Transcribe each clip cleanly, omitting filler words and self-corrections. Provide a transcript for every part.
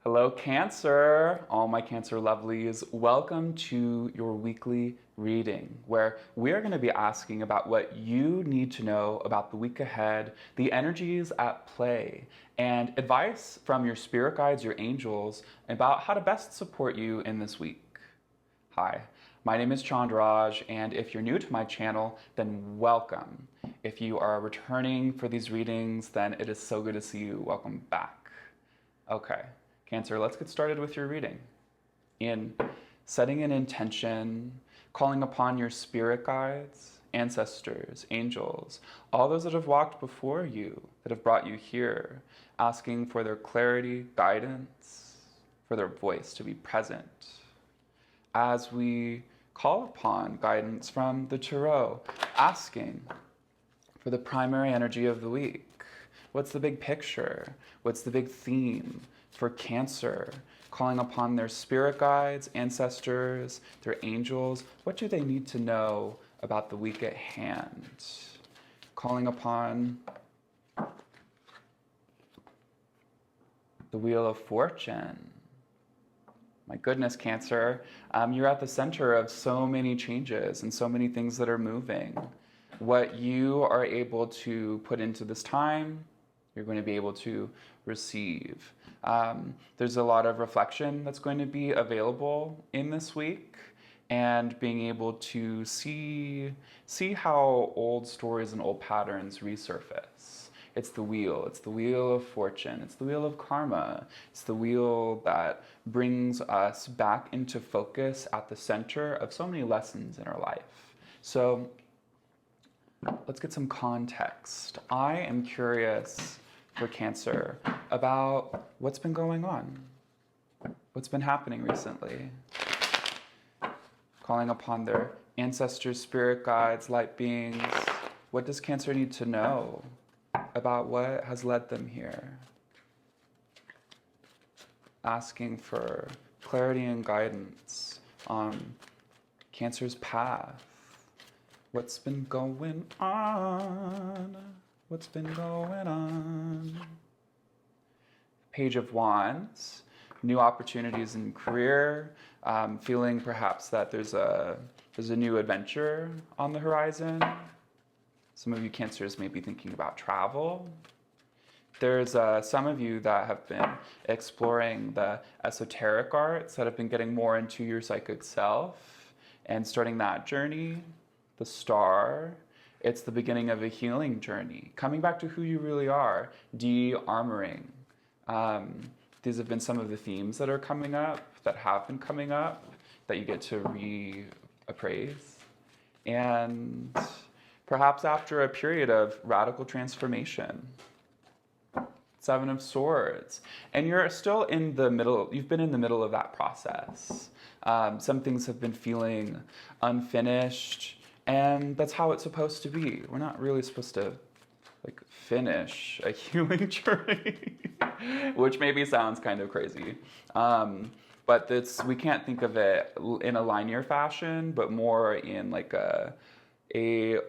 Hello, Cancer, all my Cancer lovelies. Welcome to your weekly reading, where we are going to be asking about what you need to know about the week ahead, the energies at play, and advice from your spirit guides, your angels, about how to best support you in this week. Hi, my name is Chandraj, and if you're new to my channel, then welcome. If you are returning for these readings, then it is so good to see you. Welcome back. Okay. Cancer, let's get started with your reading. In setting an intention, calling upon your spirit guides, ancestors, angels, all those that have walked before you, that have brought you here, asking for their clarity, guidance, for their voice to be present. As we call upon guidance from the tarot, asking for the primary energy of the week. What's the big picture? What's the big theme? For Cancer, calling upon their spirit guides, ancestors, their angels. What do they need to know about the week at hand? Calling upon the Wheel of Fortune. My goodness, Cancer, you're at the center of so many changes and so many things that are moving. What you are able to put into this time, you're going to be able to receive. There's a lot of reflection that's going to be available in this week, and being able to see how old stories and old patterns resurface. It's the wheel of fortune, it's the wheel of karma, it's the wheel that brings us back into focus at the center of so many lessons in our life. So let's get some context. I am curious for Cancer about what's been going on, what's been happening recently. Calling upon their ancestors, spirit guides, light beings. What does Cancer need to know about what has led them here? Asking for clarity and guidance on Cancer's path. What's been going on? What's been going on? Page of Wands, new opportunities in career, feeling perhaps that there's a new adventure on the horizon. Some of you Cancers may be thinking about travel. There's some of you that have been exploring the esoteric arts, that have been getting more into your psychic self and starting that journey. The Star. It's the beginning of a healing journey, coming back to who you really are, de-armoring. These have been some of the themes that are coming up, that have been coming up, that you get to reappraise. And perhaps after a period of radical transformation. Seven of Swords. And you're still in the middle, you've been in the middle of that process. Some things have been feeling unfinished, and that's how it's supposed to be. We're not really supposed to finish a healing journey, which maybe sounds kind of crazy. But we can't think of it in a linear fashion, but more in like a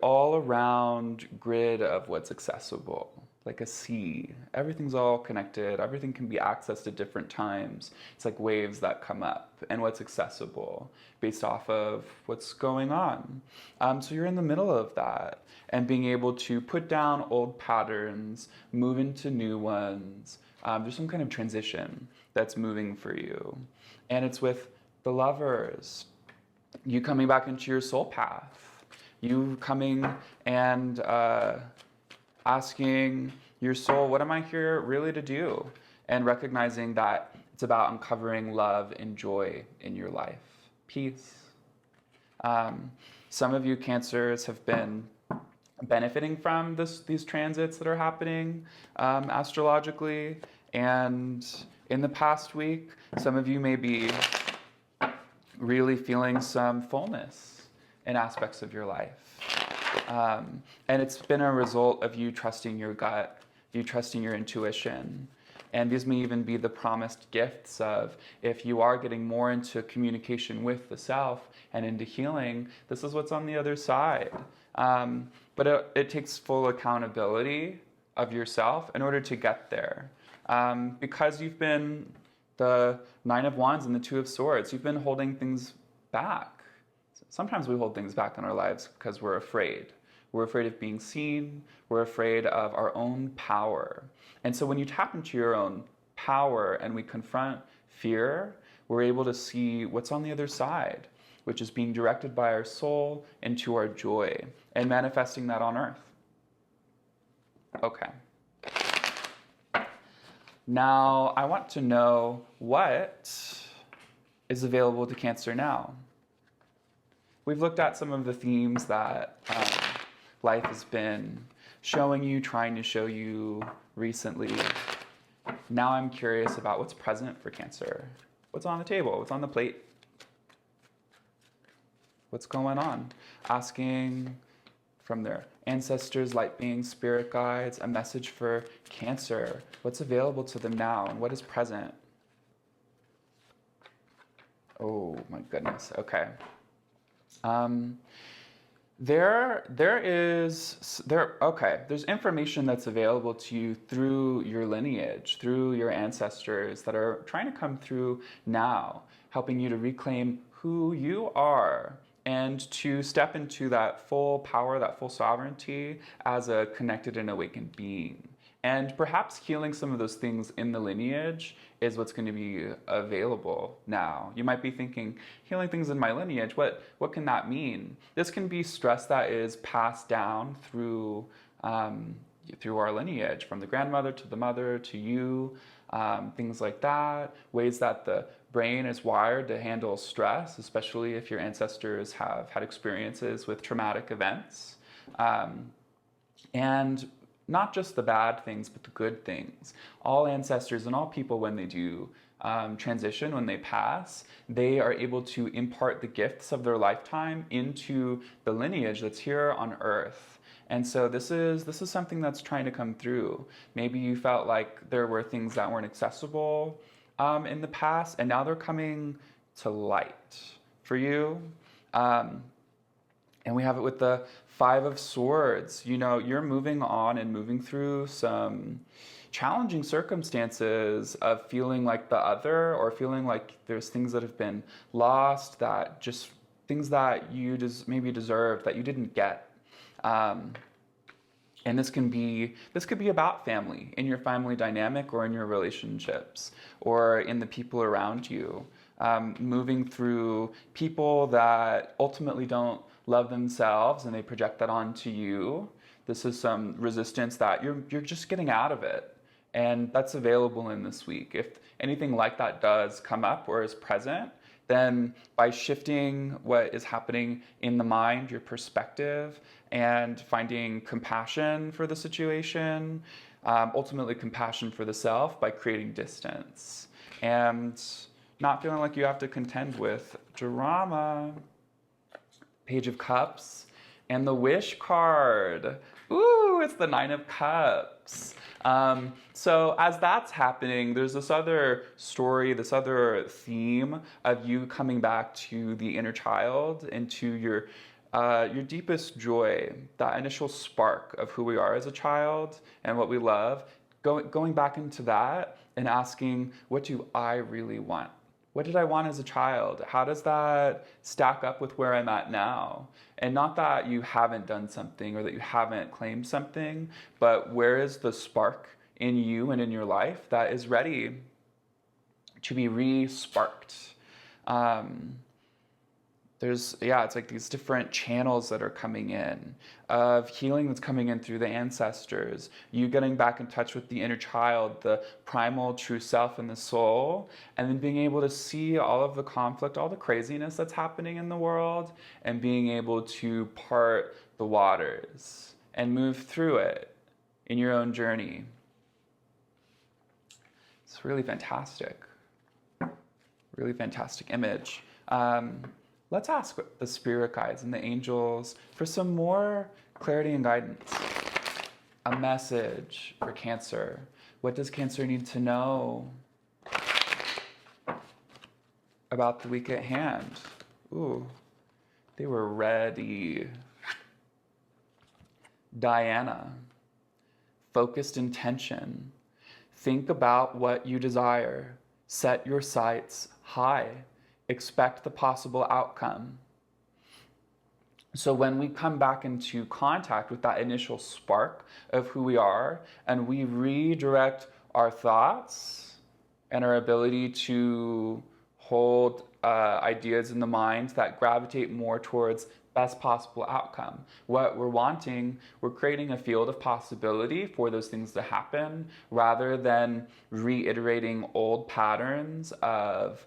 all-around grid of what's accessible. Like a sea. Everything's all connected. Everything can be accessed at different times. It's like waves that come up, and what's accessible based off of what's going on. So you're in the middle of that, and being able to put down old patterns, move into new ones. There's some kind of transition that's moving for you. And it's with the Lovers. You coming back into your soul path. You coming and asking your soul, what am I here really to do? And recognizing that it's about uncovering love and joy in your life. Peace. Some of you Cancers have been benefiting from these transits that are happening astrologically. And in the past week, some of you may be really feeling some fullness in aspects of your life. And it's been a result of you trusting your gut, you trusting your intuition. And these may even be the promised gifts of, if you are getting more into communication with the self and into healing, this is what's on the other side. But it takes full accountability of yourself in order to get there. Because you've been The Nine of Wands and the Two of Swords. You've been holding things back. Sometimes we hold things back in our lives because we're afraid. We're afraid of being seen. We're afraid of our own power. And so when you tap into your own power and we confront fear, we're able to see what's on the other side, which is being directed by our soul into our joy and manifesting that on earth. Okay. Now, I want to know what is available to Cancer now. We've looked at some of the themes that life has been showing you, trying to show you recently. Now I'm curious about what's present for Cancer. What's on the table? What's on the plate? What's going on? Asking from their ancestors, light beings, spirit guides, a message for Cancer. What's available to them now and what is present? Oh my goodness, okay. There's information that's available to you through your lineage, through your ancestors that are trying to come through now, helping you to reclaim who you are and to step into that full power, that full sovereignty as a connected and awakened being. And perhaps healing some of those things in the lineage is what's going to be available now. You might be thinking, healing things in my lineage, what can that mean? This can be stress that is passed down through our lineage, from the grandmother to the mother to you, things like that, ways that the brain is wired to handle stress, especially if your ancestors have had experiences with traumatic events. And not just the bad things, but the good things. All ancestors and all people, when they do transition, when they pass, they are able to impart the gifts of their lifetime into the lineage that's here on Earth. And so this is something that's trying to come through. Maybe you felt like there were things that weren't accessible in the past, and now they're coming to light for you. And we have it with the Five of Swords. You know, you're moving on and moving through some challenging circumstances of feeling like the other, or feeling like there's things that have been lost, that just things that you just maybe deserved that you didn't get. And this could be about family, in your family dynamic, or in your relationships, or in the people around you. Moving through people that ultimately don't love themselves and they project that onto you. This is some resistance that you're just getting out of it. And that's available in this week. If anything like that does come up or is present, then by shifting what is happening in the mind, your perspective, and finding compassion for the situation, ultimately compassion for the self, by creating distance and not feeling like you have to contend with drama. Page of Cups and the Wish card. Ooh, it's the Nine of Cups. So as that's happening, there's this other story, this other theme of you coming back to the inner child and to your deepest joy, that initial spark of who we are as a child and what we love, going back into that and asking, what do I really want? What did I want as a child? How does that stack up with where I'm at now? And not that you haven't done something or that you haven't claimed something, but where is the spark in you and in your life that is ready to be re-sparked? It's like these different channels that are coming in of healing that's coming in through the ancestors, you getting back in touch with the inner child, the primal true self and the soul, and then being able to see all of the conflict, all the craziness that's happening in the world, and being able to part the waters and move through it in your own journey. It's really fantastic image. Let's ask the spirit guides and the angels for some more clarity and guidance. A message for Cancer. What does Cancer need to know about the week at hand? Ooh, they were ready. Diana. Focused intention. Think about what you desire. Set your sights high. Expect the possible outcome. So when we come back into contact with that initial spark of who we are, and we redirect our thoughts and our ability to hold ideas in the mind that gravitate more towards best possible outcome. What we're wanting, we're creating a field of possibility for those things to happen rather than reiterating old patterns of,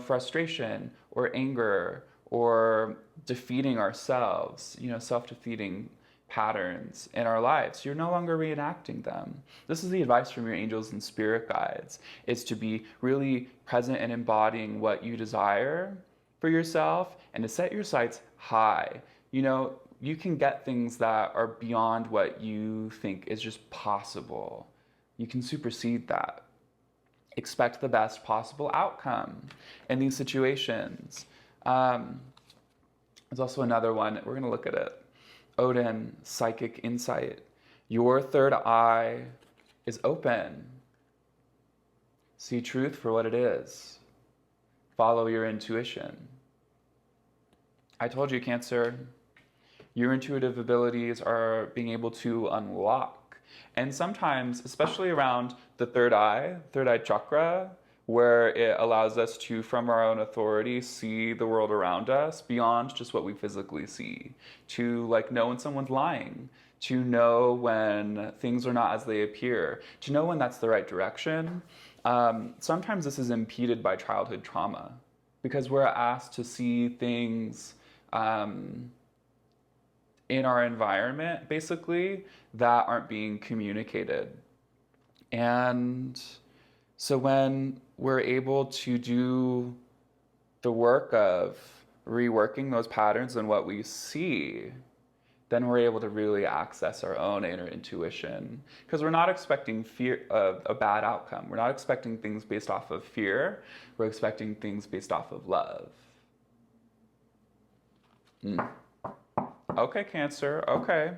frustration or anger or defeating ourselves, self-defeating patterns in our lives. You're no longer reenacting them. This is the advice from your angels and spirit guides, is to be really present and embodying what you desire for yourself and to set your sights high. You can get things that are beyond what you think is just possible. You can supersede that. Expect the best possible outcome in these situations. There's also another one. We're going to look at it. Odin, psychic insight. Your third eye is open. See truth for what it is. Follow your intuition. I told you, Cancer, your intuitive abilities are being able to unlock. And sometimes, especially around the third eye chakra, where it allows us to, from our own authority, see the world around us beyond just what we physically see. To know when someone's lying, to know when things are not as they appear, to know when that's the right direction. Sometimes this is impeded by childhood trauma because we're asked to see things in our environment, basically, that aren't being communicated. And so when we're able to do the work of reworking those patterns and what we see, then we're able to really access our own inner intuition. Because we're not expecting fear of a bad outcome. We're not expecting things based off of fear. We're expecting things based off of love. Okay, Cancer. Okay.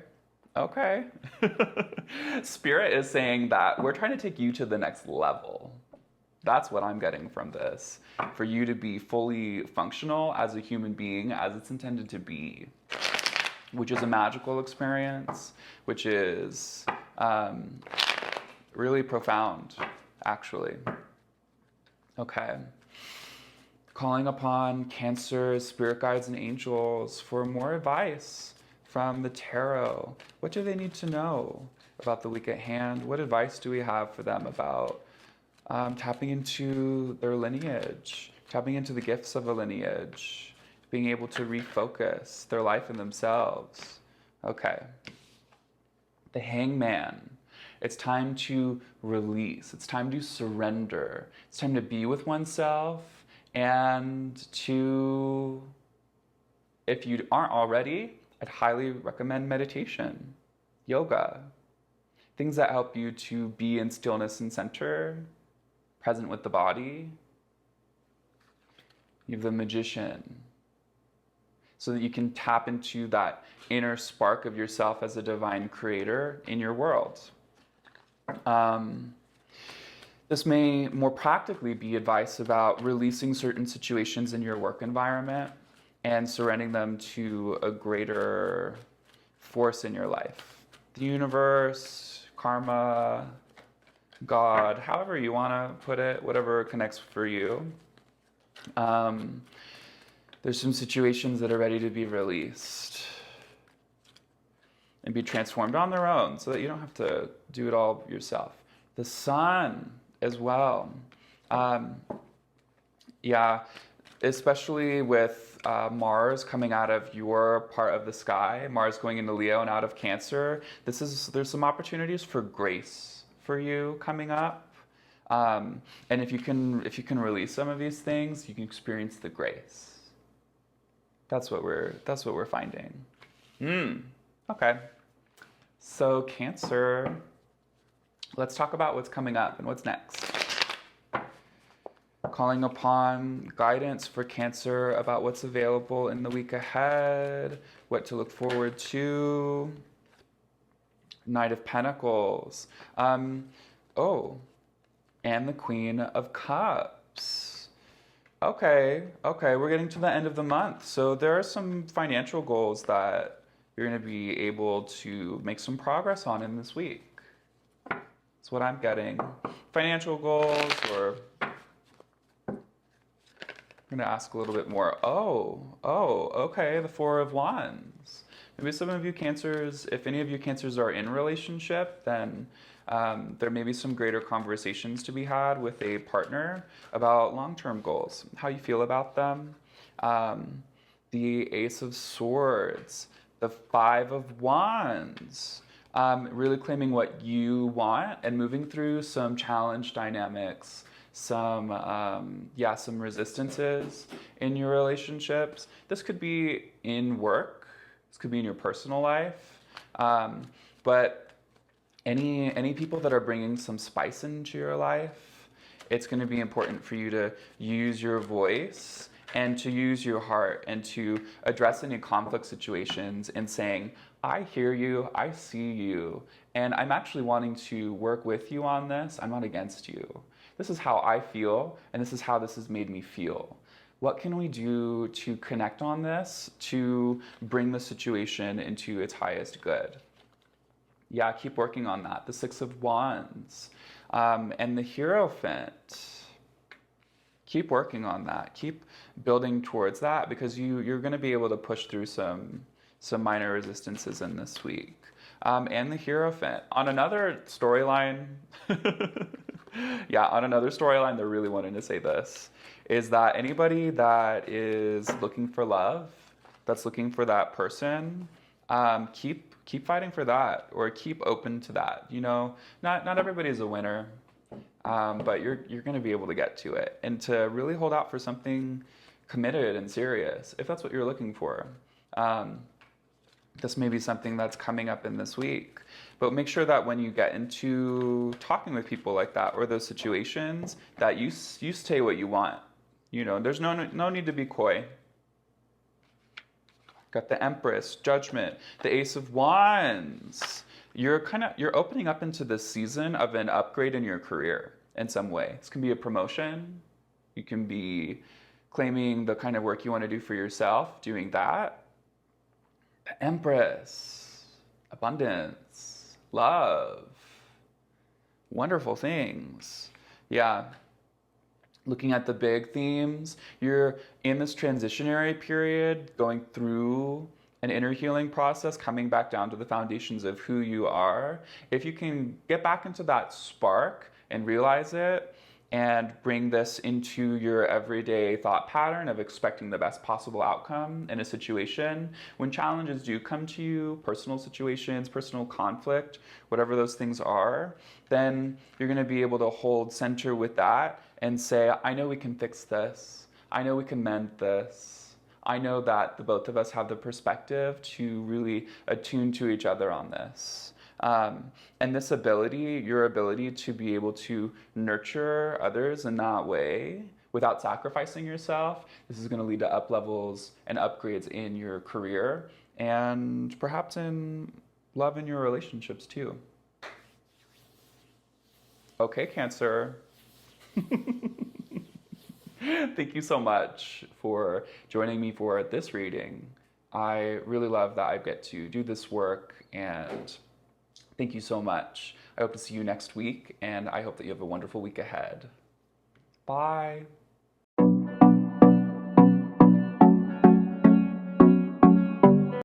Spirit is saying that we're trying to take you to the next level. That's what I'm getting from this. For you to be fully functional as a human being as it's intended to be, which is a magical experience, which is really profound, actually. Okay. Calling upon Cancer, spirit guides, and angels for more advice from the tarot. What do they need to know about the week at hand? What advice do we have for them about tapping into their lineage, tapping into the gifts of a lineage, being able to refocus their life and themselves? Okay. The Hangman. It's time to release. It's time to surrender. It's time to be with oneself and to, if you aren't already, I'd highly recommend meditation, yoga, things that help you to be in stillness and center, present with the body. You have the Magician, so that you can tap into that inner spark of yourself as a divine creator in your world. This may more practically be advice about releasing certain situations in your work environment and surrendering them to a greater force in your life. The universe, karma, God, however you want to put it, whatever connects for you. There's some situations that are ready to be released and be transformed on their own so that you don't have to do it all yourself. The sun as well. Especially with Mars coming out of your part of the sky, Mars going into Leo and out of Cancer, there's some opportunities for grace for you coming up. And if you can release some of these things, you can experience the grace. That's what we're finding. Okay. So Cancer, let's talk about what's coming up and what's next. Calling upon guidance for Cancer about what's available in the week ahead, what to look forward to. Knight of Pentacles. and the Queen of Cups. Okay, okay, we're getting to the end of the month. So there are some financial goals that you're going to be able to make some progress on in this week. That's what I'm getting. Financial goals, or I'm going to ask a little bit more. Okay, the Four of Wands. Maybe some of you Cancers, if any of you Cancers are in relationship, then there may be some greater conversations to be had with a partner about long-term goals, how you feel about them. The Ace of Swords, the Five of Wands. Really claiming what you want and moving through some challenge dynamics, some resistances in your relationships. This could be in work, this could be in your personal life, but any people that are bringing some spice into your life, it's going to be important for you to use your voice and to use your heart and to address any conflict situations and saying, I hear you, I see you, and I'm actually wanting to work with you on this. I'm not against you. This is how I feel, and this is how this has made me feel. What can we do to connect on this to bring the situation into its highest good? Yeah, keep working on that. The Six of Wands and the Hierophant. Keep working on that. Keep building towards that, because you're going to be able to push through some minor resistances in this week. And the Hierophant. On another storyline, on another storyline, they're really wanting to say this, is that anybody that is looking for love, that's looking for that person, keep fighting for that, or keep open to that. You know, not everybody's a winner. But you're going to be able to get to it, and to really hold out for something committed and serious, if that's what you're looking for. This may be something that's coming up in this week, but make sure that when you get into talking with people like that, or those situations, that you say what you want. You know, there's no need to be coy. Got the Empress, Judgment, the Ace of Wands. You're opening up into this season of an upgrade in your career in some way. This can be a promotion. You can be claiming the kind of work you want to do for yourself, doing that. The Empress, abundance, love, wonderful things. Yeah. Looking at the big themes, you're in this transitionary period, going through an inner healing process, coming back down to the foundations of who you are. If you can get back into that spark and realize it, and bring this into your everyday thought pattern of expecting the best possible outcome in a situation, when challenges do come to you, personal situations, personal conflict, whatever those things are, then you're going to be able to hold center with that and say, I know we can fix this. I know we can mend this. I know that the both of us have the perspective to really attune to each other on this. And this ability, your ability to be able to nurture others in that way without sacrificing yourself, this is going to lead to up levels and upgrades in your career, and perhaps in love in your relationships too. Okay, Cancer. Thank you so much for joining me for this reading. I really love that I get to do this work, and thank you so much. I hope to see you next week, and I hope that you have a wonderful week ahead. Bye.